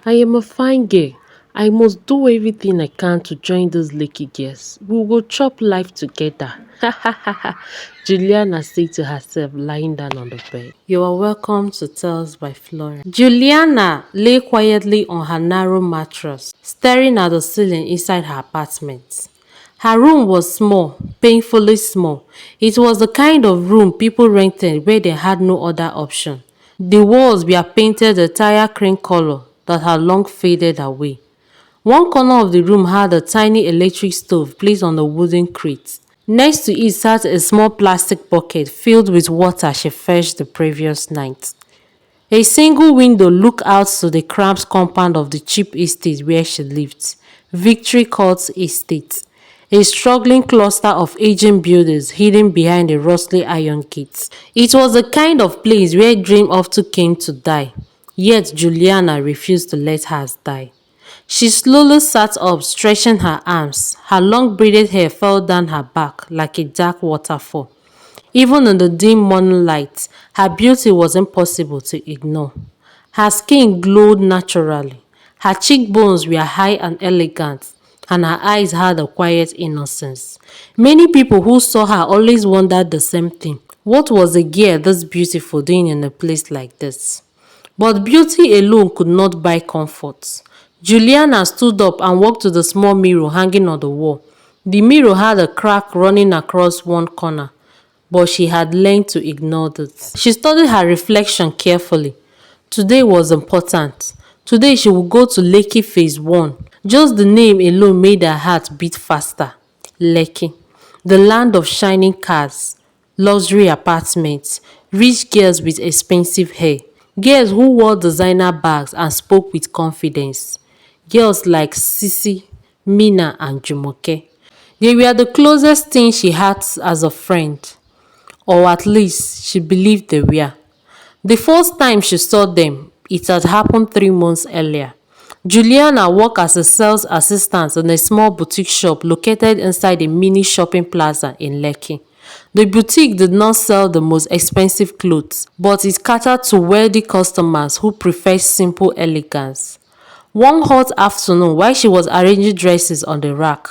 I am a fine girl. I must do everything I can to join those lucky girls. We will chop life together. Ha ha ha ha. Juliana said to herself, lying down on the bed. You are welcome to Tales by Flora. Juliana lay quietly on her narrow mattress, staring at the ceiling inside her apartment. Her room was small, painfully small. It was the kind of room people rented where they had no other option. The walls were painted a tire cream color that had long faded away. One corner of the room had a tiny electric stove placed on a wooden crate. Next to it sat a small plastic bucket filled with water she fetched the previous night. A single window looked out to the cramped compound of the cheap estate where she lived, Victory Court Estate, a struggling cluster of aging buildings hidden behind a rusty iron gate. It was the kind of place where dreams often came to die, yet Juliana refused to let hers die. She slowly sat up, stretching her arms. Her long braided hair fell down her back like a dark waterfall. Even in the dim morning light, her beauty was impossible to ignore. Her skin glowed naturally. Her cheekbones were high and elegant, and her eyes had a quiet innocence. Many people who saw her always wondered the same thing. What was a girl this beautiful doing in a place like this? But beauty alone could not buy comfort. Juliana stood up and walked to the small mirror hanging on the wall. The mirror had a crack running across one corner, but she had learned to ignore it. She studied her reflection carefully. Today was important. Today she would go to Lekki Phase 1. Just the name alone made her heart beat faster. Lekki, the land of shining cars, luxury apartments, rich girls with expensive hair, girls who wore designer bags and spoke with confidence. Girls like Sisi, Mina and Jumoke. They were the closest thing she had as a friend, or at least she believed they were. The first time she saw them, it had happened 3 months earlier. Juliana worked as a sales assistant in a small boutique shop located inside a mini shopping plaza in Lekki. The boutique did not sell the most expensive clothes, but it catered to wealthy customers who preferred simple elegance. One hot afternoon, while she was arranging dresses on the rack,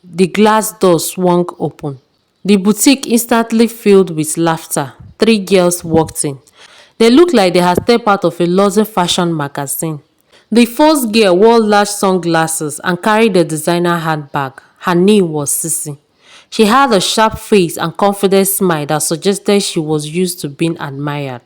the glass door swung open. The boutique instantly filled with laughter. Three girls walked in. They looked like they had stepped out of a luxury fashion magazine. The first girl wore large sunglasses and carried a designer handbag. Her name was Sissy. She had a sharp face and confident smile that suggested she was used to being admired.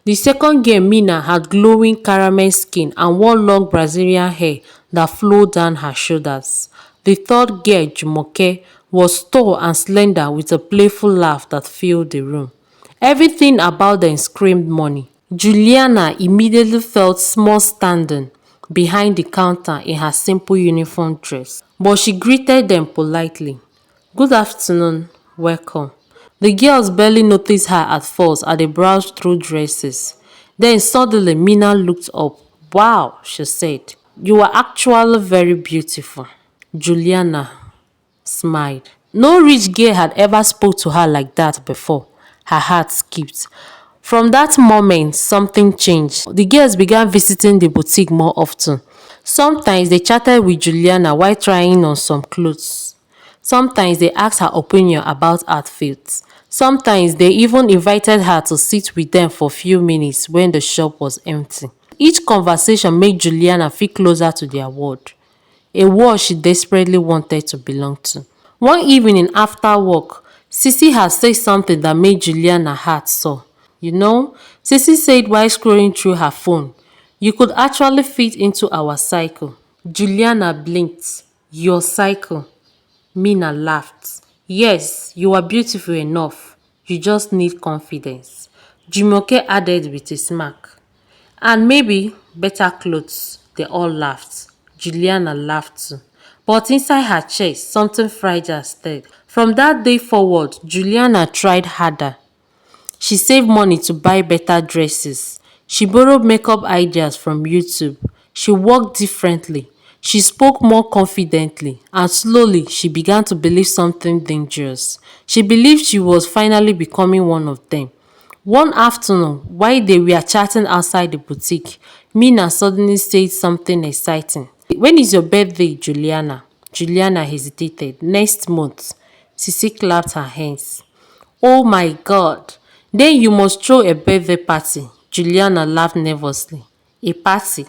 The second girl, Mina, had glowing caramel skin and wore long Brazilian hair that flowed down her shoulders. The third girl, Jumoke, was tall and slender with a playful laugh that filled the room. Everything about them screamed money. Juliana immediately felt small standing behind the counter in her simple uniform dress, but she greeted them politely. Good afternoon, welcome. The girls barely noticed her at first as they browsed through dresses. Then suddenly Mina looked up. Wow, she said. You are actually very beautiful. Juliana smiled. No rich girl had ever spoke to her like that before. Her heart skipped. From that moment, something changed. The girls began visiting the boutique more often. Sometimes they chatted with Juliana while trying on some clothes. Sometimes they asked her opinion about outfits. Sometimes they even invited her to sit with them for a few minutes when the shop was empty. Each conversation made Juliana feel closer to their world, a world she desperately wanted to belong to. One evening after work, Sissy had said something that made Juliana's heart soar. You know, Sissy said while scrolling through her phone, you could actually fit into our cycle. Juliana blinked. Your cycle? Mina laughed. Yes, you are beautiful enough. You just need confidence. Jumoke added with a smirk. And maybe better clothes. They all laughed. Juliana laughed too. But inside her chest, something fragile stirred. From that day forward, Juliana tried harder. She saved money to buy better dresses. She borrowed makeup ideas from YouTube. She walked differently. She spoke more confidently, and slowly she began to believe something dangerous. She believed she was finally becoming one of them. One afternoon, while they were chatting outside the boutique, Mina suddenly said something exciting. When is your birthday, Juliana? Juliana hesitated. Next month. Sisi clapped her hands. Oh my God. Then you must throw a birthday party. Juliana laughed nervously. A party?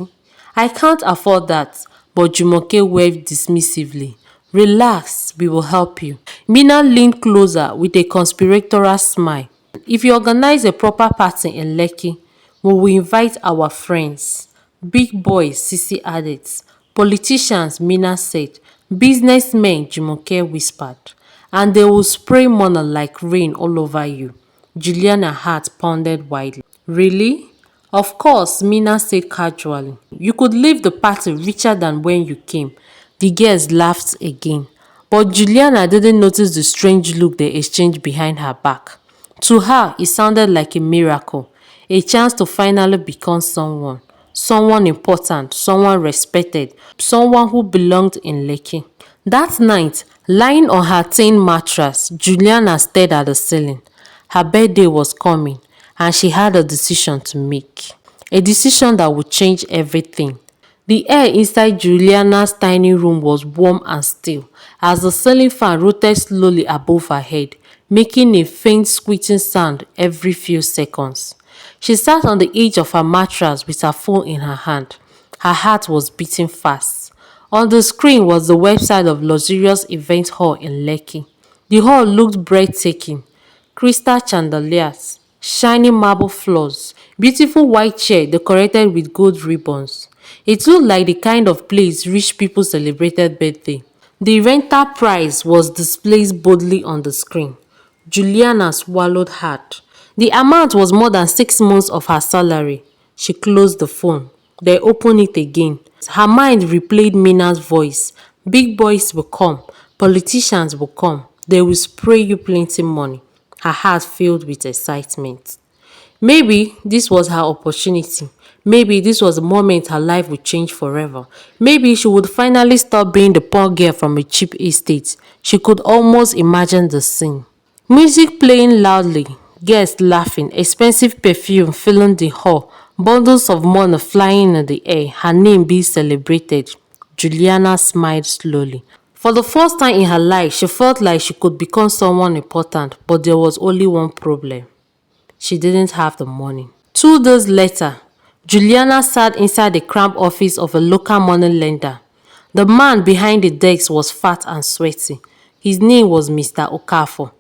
I can't afford that. But Jumoke waved dismissively. Relax, we will help you. Mina leaned closer with a conspiratorial smile. If you organize a proper party in Lekki, we will invite our friends. Big boys, Sisi added. Politicians, Mina said. Businessmen, Jumoke whispered. And they will spray money like rain all over you. Juliana's heart pounded wildly. Really? Of course, Mina said casually. You could leave the party richer than when you came. The girls laughed again. But Juliana didn't notice the strange look they exchanged behind her back. To her, it sounded like a miracle, a chance to finally become someone. Someone important, someone respected, someone who belonged in Lekki. That night, lying on her tin mattress, Juliana stared at the ceiling. Her birthday was coming, and she had a decision to make. A decision that would change everything. The air inside Juliana's tiny room was warm and still, as the ceiling fan rotated slowly above her head, making a faint squeaking sound every few seconds. She sat on the edge of her mattress with her phone in her hand. Her heart was beating fast. On the screen was the website of luxurious event hall in Lekki. The hall looked breathtaking. Crystal chandeliers, shiny marble floors, beautiful white chair decorated with gold ribbons. It looked like the kind of place rich people celebrated birthday. The rental price was displayed boldly on the screen. Juliana swallowed hard. The amount was more than 6 months of her salary. She closed the phone, then opened it again. Her mind replayed Mina's voice. Big boys will come. Politicians will come. They will spray you plenty money. Her heart filled with excitement. Maybe this was her opportunity. Maybe this was the moment her life would change forever. Maybe she would finally stop being the poor girl from a cheap estate. She could almost imagine the scene. Music playing loudly, guests laughing, expensive perfume filling the hall, bundles of money flying in the air, her name being celebrated. Juliana smiled slowly. For the first time in her life, she felt like she could become someone important, but there was only one problem. She didn't have the money. 2 days later, Juliana sat inside the cramped office of a local money lender. The man behind the desk was fat and sweaty. His name was Mr. Okafor.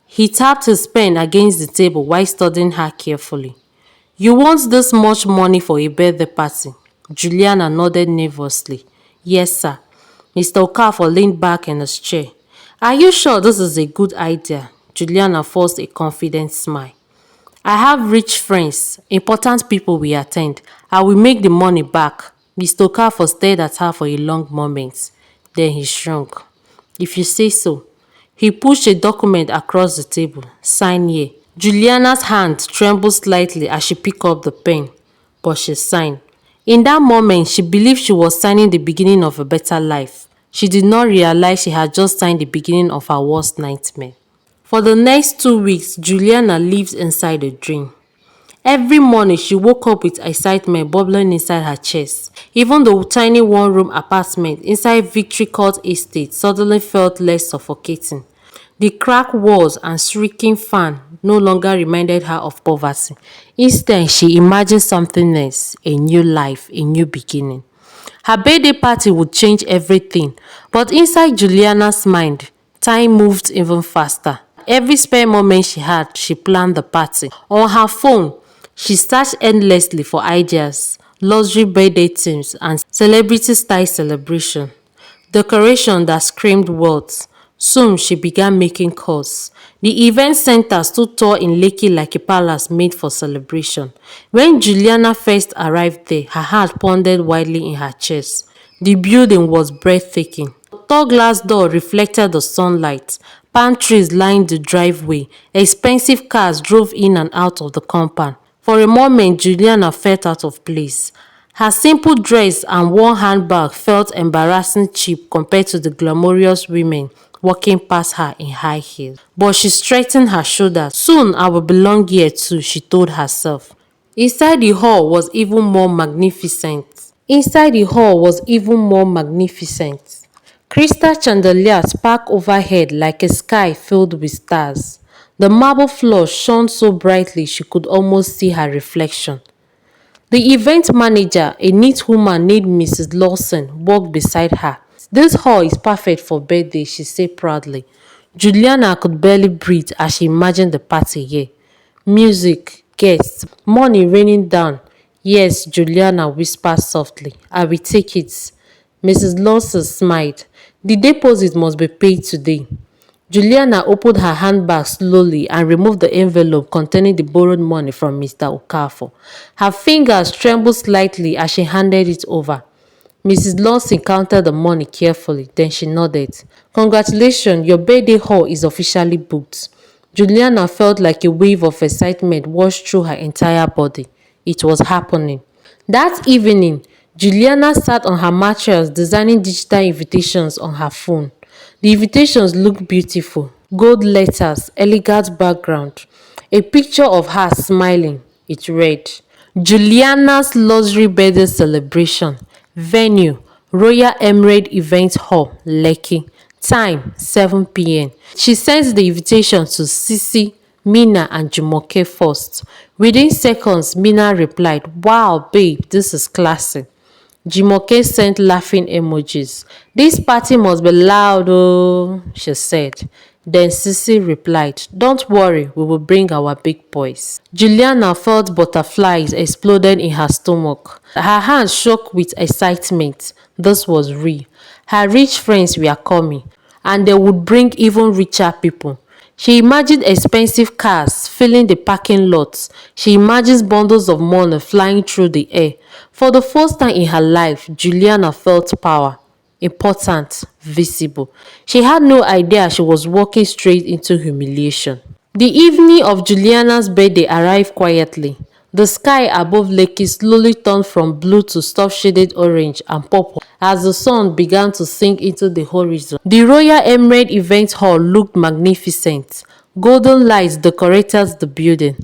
He tapped his pen against the table while studying her carefully. You want this much money for a birthday party? Juliana nodded nervously. Yes, sir. Mr. Okafor leaned back in his chair. Are you sure this is a good idea? Juliana forced a confident smile. I have rich friends, important people we attend. I will make the money back. Mr. Okafor stared at her for a long moment. Then he shrunk. If you say so. He pushed a document across the table. Sign here. Juliana's hand trembled slightly as she picked up the pen, but she signed. In that moment, she believed she was signing the beginning of a better life. She did not realize she had just signed the beginning of her worst nightmare. For the next 2 weeks, Juliana lived inside a dream. Every morning, she woke up with excitement bubbling inside her chest. Even the tiny one-room apartment inside Victory Court Estate suddenly felt less suffocating. The cracked walls and shrieking fan no longer reminded her of poverty. Instead, she imagined something else, a new life, a new beginning. Her birthday party would change everything, but inside Juliana's mind, time moved even faster. Every spare moment she had, she planned the party. On her phone, she searched endlessly for ideas, luxury birthday themes, and celebrity-style celebration. Decoration that screamed wealth. Soon she began making calls. The event center stood tall in Lekki like a palace made for celebration. When Juliana first arrived there, her heart pounded wildly in her chest. The building was breathtaking. The tall glass door reflected the sunlight. Palm trees lined the driveway. Expensive cars drove in and out of the compound. For a moment, Juliana felt out of place. Her simple dress and one handbag felt embarrassing cheap compared to the glamorous women walking past her in high heels. But she straightened her shoulders. Soon I will belong here too, she told herself. Inside the hall was even more magnificent. Inside the hall was even more magnificent. Crystal chandeliers sparkled overhead like a sky filled with stars. The marble floor shone so brightly she could almost see her reflection. The event manager, a neat woman named Mrs. Lawson, walked beside her. "This hall is perfect for birthday," she said proudly. Juliana could barely breathe as she imagined the party here. Music, guests, money raining down. "Yes," Juliana whispered softly. "I will take it." Mrs. Lawson smiled. "The deposit must be paid today." Juliana opened her handbag slowly and removed the envelope containing the borrowed money from Mr. Okafor. Her fingers trembled slightly as she handed it over. Mrs. Lawson counted the money carefully, then she nodded. "Congratulations, your birthday haul is officially booked." Juliana felt like a wave of excitement washed through her entire body. It was happening. That evening, Juliana sat on her mattress designing digital invitations on her phone. The invitations looked beautiful. Gold letters, elegant background. A picture of her smiling. It read, "Juliana's luxury birthday celebration. Venue, Royal Emirate Event Hall, Lekki. Time, 7 p.m. She sent the invitation to Sisi, Mina and Jumoke first. Within seconds, Mina replied, "Wow, babe, this is classy." Jimoke sent laughing emojis. "This party must be loud, oh," she said. Then Sisi replied, "Don't worry, we will bring our big boys." Juliana felt butterflies exploded in her stomach. Her hands shook with excitement. This was real. Her rich friends were coming, and they would bring even richer people. She imagined expensive cars filling the parking lots. She imagined bundles of money flying through the air. For the first time in her life, Juliana felt power. Important, visible. She had no idea she was walking straight into humiliation. The evening of Juliana's birthday arrived quietly. The sky above Lekki slowly turned from blue to stuff-shaded orange and purple as the sun began to sink into the horizon. The Royal Emirate Event Hall looked magnificent. Golden lights decorated the building.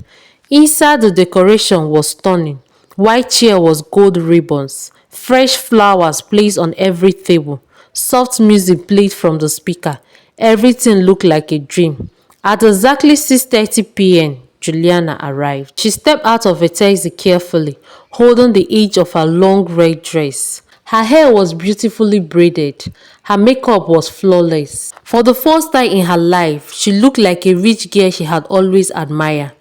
Inside, the decoration was stunning. White chair was gold ribbons. Fresh flowers placed on every table. Soft music played from the speaker. Everything looked like a dream. At exactly 6:30 p.m., Juliana arrived. She stepped out of a taxi carefully, holding the edge of her long red dress. Her hair was beautifully braided. Her makeup was flawless. For the first time in her life, she looked like a rich girl she had always admired.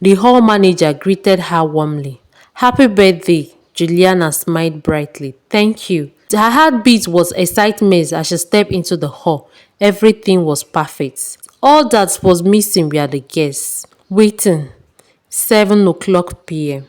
The hall manager greeted her warmly. "Happy birthday." Juliana smiled brightly. "Thank you." Her heartbeat was excitement as she stepped into the hall. Everything was perfect. All that was missing were the guests. Waiting. 7 o'clock p.m.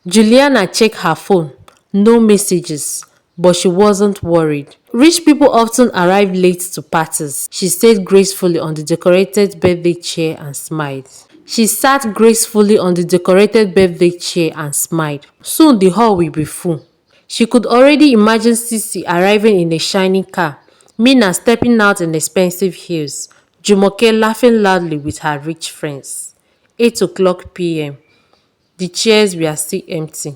Juliana checked her phone. No messages. But she wasn't worried. Rich people often arrive late to parties. She sat gracefully on the decorated birthday chair and smiled. She sat gracefully on the decorated birthday chair and smiled. Soon the hall will be full. She could already imagine Sisi arriving in a shiny car, Mina stepping out in expensive heels, Jumoke laughing loudly with her rich friends. 8 o'clock p.m. The chairs were still empty.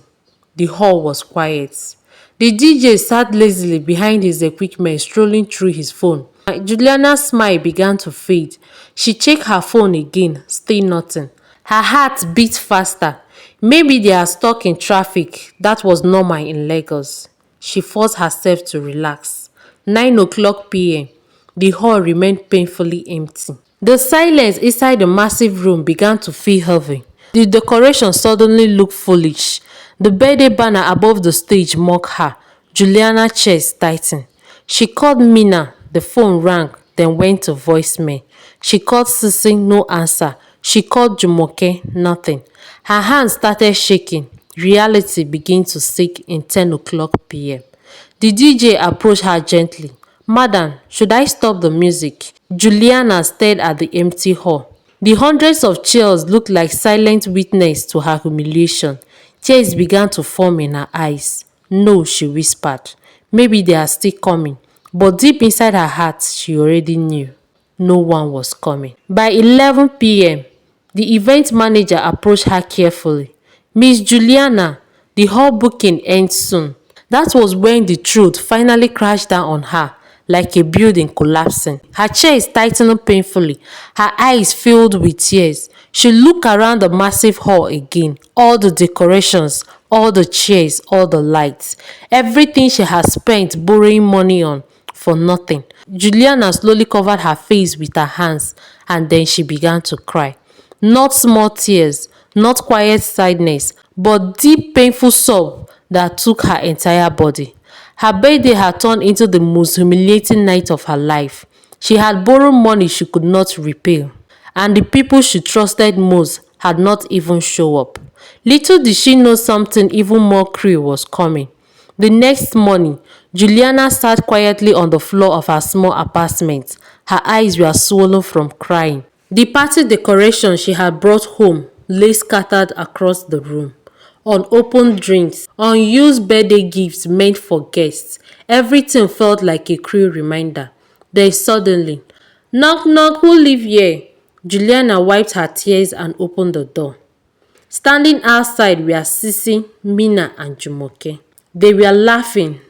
The hall was quiet. The DJ sat lazily behind his equipment, strolling through his phone. Juliana's smile began to fade. She checked her phone again, still nothing. Her heart beat faster. Maybe they are stuck in traffic. That was normal in Lagos. She forced herself to relax. 9 o'clock p.m. The hall remained painfully empty. The silence inside the massive room began to feel heavy. The decoration suddenly looked foolish. The birthday banner above the stage mocked her. Juliana's chest tightened. She called Mina. The phone rang, then went to voicemail. She called Sisi, no answer. She called Jumoke, nothing. Her hands started shaking. Reality began to sink in 10 o'clock p.m. The DJ approached her gently. "Madam, should I stop the music?" Juliana stared at the empty hall. The hundreds of chairs looked like silent witness to her humiliation. Tears began to form in her eyes. "No," she whispered. "Maybe they are still coming." But deep inside her heart, she already knew. No one was coming. By 11 p.m., the event manager approached her carefully. Miss Juliana, the hall booking ends soon. That was when the truth finally crashed down on her, like a building collapsing. Her chest tightening painfully, her eyes filled with tears. She looked around the massive hall again. All the decorations, all the chairs, all the lights. Everything she had spent borrowing money on for nothing. Juliana slowly covered her face with her hands and then she began to cry. Not small tears, not quiet sadness, but deep painful sob that took her entire body. Her birthday had turned into the most humiliating night of her life. She had borrowed money she could not repay, and the people she trusted most had not even shown up. Little did she know something even more cruel was coming. The next morning, Juliana sat quietly on the floor of her small apartment. Her eyes were swollen from crying. The party decorations she had brought home lay scattered across the room. Unopened drinks, unused birthday gifts meant for guests. Everything felt like a cruel reminder. Then suddenly, knock knock, who live here? Juliana wiped her tears and opened the door. Standing outside were Sisi, Mina and Jumoke. They were laughing,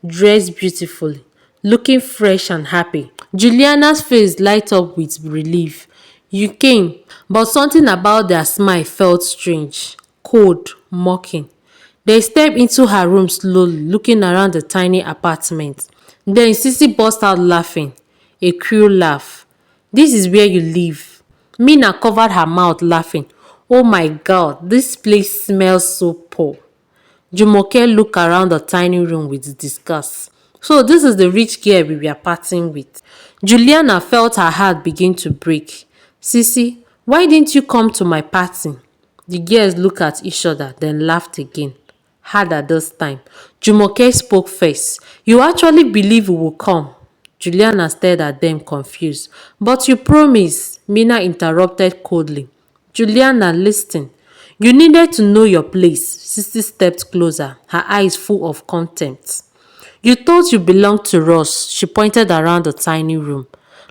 dressed beautifully, looking fresh and happy. Juliana's face lighted up with relief. You came, but something about their smile felt strange, cold, mocking. They stepped into her room slowly, looking around the tiny apartment. Then Sisi burst out laughing, a cruel laugh. This is where you live. Mina covered her mouth laughing. Oh my God, this place smells so poor. Jumoke looked around the tiny room with disgust. So this is the rich girl we were partying with. Juliana felt her heart begin to break. Sisi, why didn't you come to my party? The girls looked at each other, then laughed again. Harder this time. Jumoke spoke first. You actually believe we will come? Juliana stared at them confused. But you promised, Mina interrupted coldly. Juliana, listen. You needed to know your place. Sissy stepped closer, her eyes full of contempt. You thought you belonged to us. She pointed around the tiny room.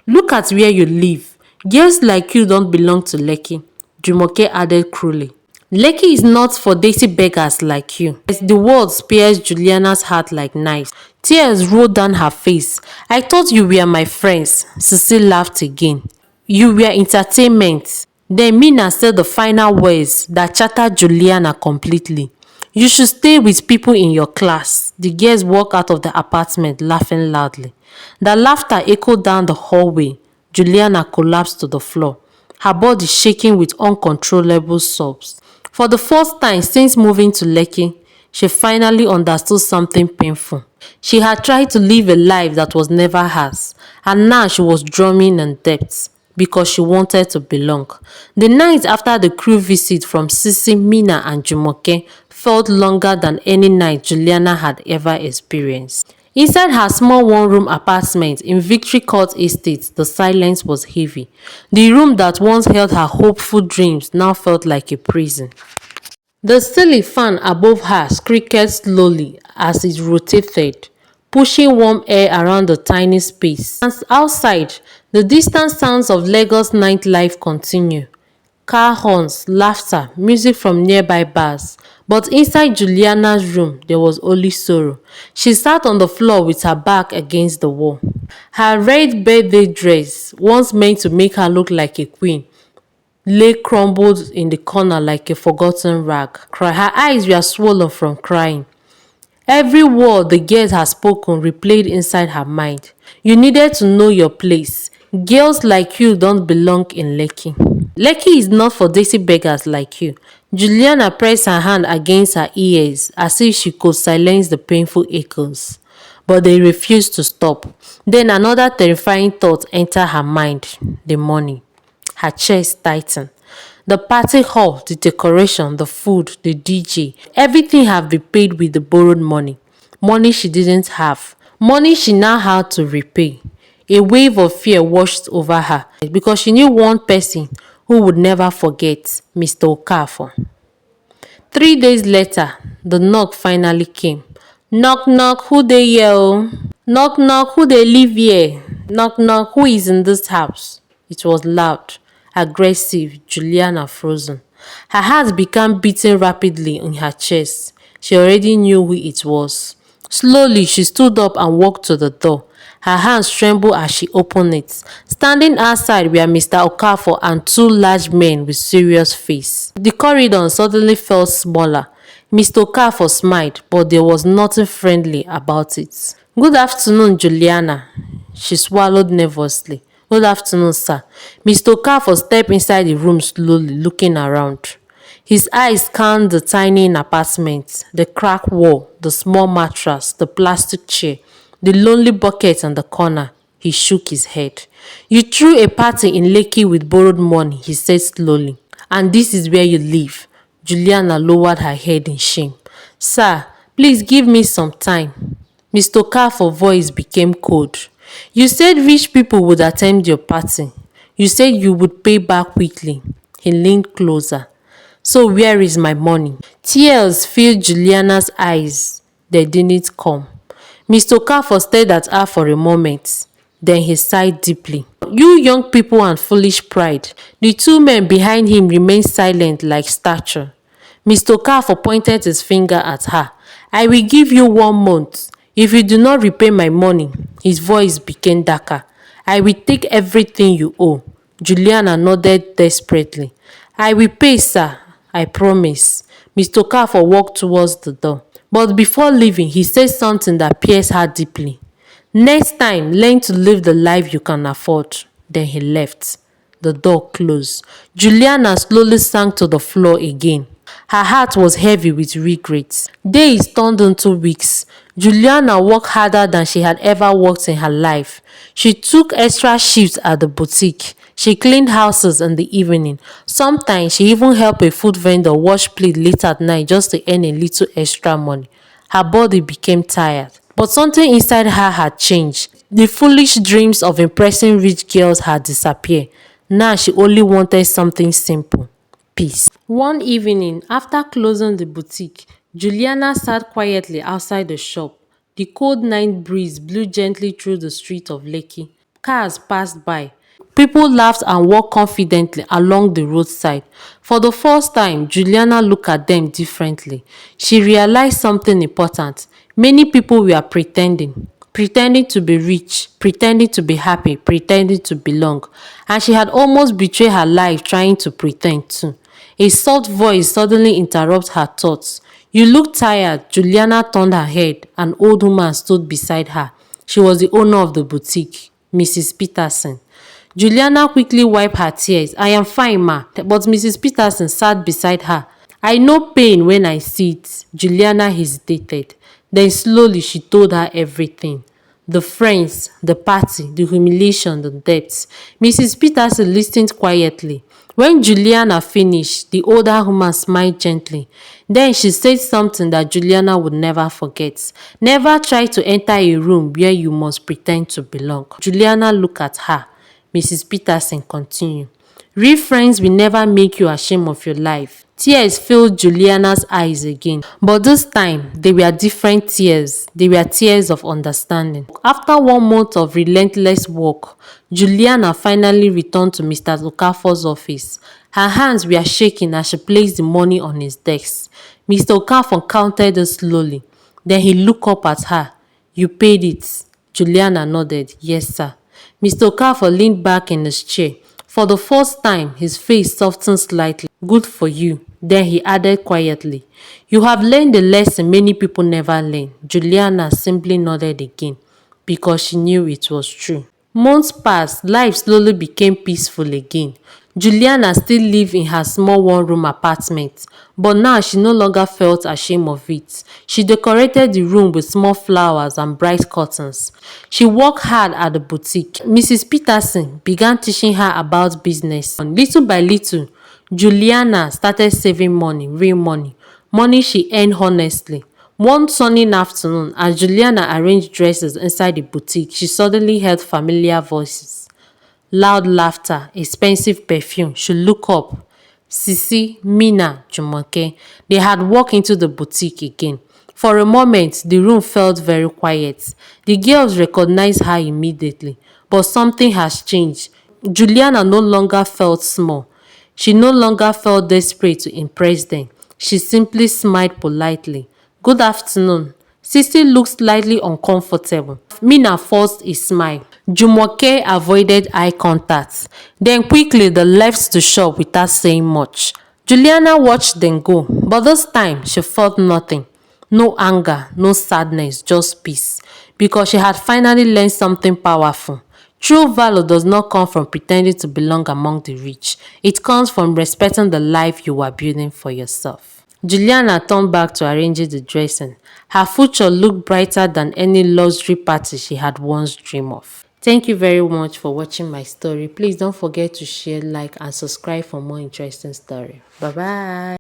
Look at where you live. Girls like you don't belong to Lekki. Jumoke added cruelly. Lekki is not for dirty beggars like you. As the words pierced Juliana's heart like knives. Tears rolled down her face. I thought you were my friends. Sissy laughed again. You were entertainment. Then Mina said the final words that shattered Juliana completely. You should stay with people in your class. The girls walked out of the apartment laughing loudly. The laughter echoed down the hallway. Juliana collapsed to the floor, her body shaking with uncontrollable sobs. For the first time since moving to Lekki, she finally understood something painful. She had tried to live a life that was never hers, and now she was drowning in debt because she wanted to belong. The night after the crew visit from Sisi, Mina and Jumoke felt longer than any night Juliana had ever experienced. Inside her small one-room apartment in Victory Court Estate, the silence was heavy. The room that once held her hopeful dreams now felt like a prison. The ceiling fan above her creaked slowly as it rotated, pushing warm air around the tiny space. And outside, the distant sounds of Lagos nightlife continue. Car horns, laughter, music from nearby bars. But inside Juliana's room, there was only sorrow. She sat on the floor with her back against the wall. Her red birthday dress, once meant to make her look like a queen, lay crumbled in the corner like a forgotten rag. Her eyes were swollen from crying. Every word the girls had spoken replayed inside her mind. You needed to know your place. Girls like you don't belong in Lekki. Lekki is not for dirty beggars like you. Juliana pressed her hand against her ears as if she could silence the painful echoes. But they refused to stop. Then another terrifying thought entered her mind. The money. Her chest tightened. The party hall, the decoration, the food, the DJ, everything had been paid with the borrowed money. Money she didn't have. Money she now had to repay. A wave of fear washed over her because she knew one person who would never forget, Mr. Okafor. 3 days later, the knock finally came. Knock knock, who dey here oh? Knock knock, who dey live here? Knock knock, who is in this house? It was loud, aggressive, Juliana frozen. Her heart began beating rapidly in her chest. She already knew who it was. Slowly, she stood up and walked to the door. Her hands trembled as she opened it. Standing outside were Mr. Okafor and two large men with serious faces. The corridor suddenly felt smaller. Mr. Okafor smiled, but there was nothing friendly about it. "Good afternoon, Juliana," she swallowed nervously. "Good afternoon, sir." Mr. Okafor stepped inside the room slowly, looking around. His eyes scanned the tiny apartment, the cracked wall, the small mattress, the plastic chair, the lonely bucket in the corner. He shook his head. "You threw a party in Lekki with borrowed money," he said slowly. "And this is where you live." Juliana lowered her head in shame. "Sir, please give me some time." Mr. Okafor's voice became cold. "You said rich people would attend your party. You said you would pay back quickly." He leaned closer. "So where is my money?" Tears filled Juliana's eyes. They didn't come. Mr. Okafor stared at her for a moment. Then he sighed deeply. "You young people and foolish pride." The two men behind him remained silent like statue. Mr. Okafor pointed his finger at her. "I will give you 1 month. If you do not repay my money," his voice became darker, "I will take everything you owe." Juliana nodded desperately. "I will pay, sir. I promise." Mr. Okafor walked towards the door. But before leaving, he said something that pierced her deeply. "Next time, learn to live the life you can afford." Then he left. The door closed. Juliana slowly sank to the floor again. Her heart was heavy with regrets. Days turned into weeks. Juliana worked harder than she had ever worked in her life. She took extra shifts at the boutique. She cleaned houses in the evening. Sometimes she even helped a food vendor wash plates late at night just to earn a little extra money. Her body became tired. But something inside her had changed. The foolish dreams of impressing rich girls had disappeared. Now she only wanted something simple: peace. One evening, after closing the boutique, Juliana sat quietly outside the shop. The cold night breeze blew gently through the street of Lekki. Cars passed by. People laughed and walked confidently along the roadside. For the first time, Juliana looked at them differently. She realized something important. Many people were pretending to be rich, pretending to be happy, pretending to belong. And she had almost betrayed her life trying to pretend too. A soft voice suddenly interrupted her thoughts. "You look tired." Juliana turned her head. An old woman stood beside her. She was the owner of the boutique, Mrs. Peterson. Juliana quickly wiped her tears. "I am fine, ma." But Mrs. Peterson sat beside her. "I know pain when I see it." Juliana hesitated. Then slowly she told her everything. The friends, the party, the humiliation, the debts. Mrs. Peterson listened quietly. When Juliana finished, the older woman smiled gently. Then she said something that Juliana would never forget. "Never try to enter a room where you must pretend to belong." Juliana looked at her. Mrs. Peterson continued. "Real friends will never make you ashamed of your life." Tears filled Juliana's eyes again. But this time, they were different tears. They were tears of understanding. After 1 month of relentless work, Juliana finally returned to Mr. Okafor's office. Her hands were shaking as she placed the money on his desk. Mr. Okafor counted it slowly. Then he looked up at her. "You paid it." Juliana nodded. "Yes, sir." Mr. Okafor leaned back in his chair. For the first time, his face softened slightly. "Good for you." Then he added quietly, "You have learned a lesson many people never learn." Juliana simply nodded again, because she knew it was true. Months passed. Life slowly became peaceful again. Juliana still lived in her small one-room apartment, but now she no longer felt ashamed of it. She decorated the room with small flowers and bright curtains. She worked hard at the boutique. Mrs. Peterson began teaching her about business. Little by little, Juliana started saving money, real money, money she earned honestly. One sunny afternoon, as Juliana arranged dresses inside the boutique, she suddenly heard familiar voices. Loud laughter, expensive perfume. She looked up. Sisi, Mina, Jumoke. They had walked into the boutique again. For a moment, the room felt very quiet. The girls recognized her immediately, but something has changed. Juliana no longer felt small. She no longer felt desperate to impress them. She simply smiled politely. "Good afternoon." Sisi looked slightly uncomfortable. Mina forced a smile. Jumoke avoided eye contact. Then quickly they left the shop without saying much. Juliana watched them go, but this time she felt nothing. No anger, no sadness, just peace. Because she had finally learned something powerful. True value does not come from pretending to belong among the rich. It comes from respecting the life you are building for yourself. Juliana turned back to arranging the dressing. Her future looked brighter than any luxury party she had once dreamed of. Thank you very much for watching my story. Please don't forget to share, like, and subscribe for more interesting story. Bye bye.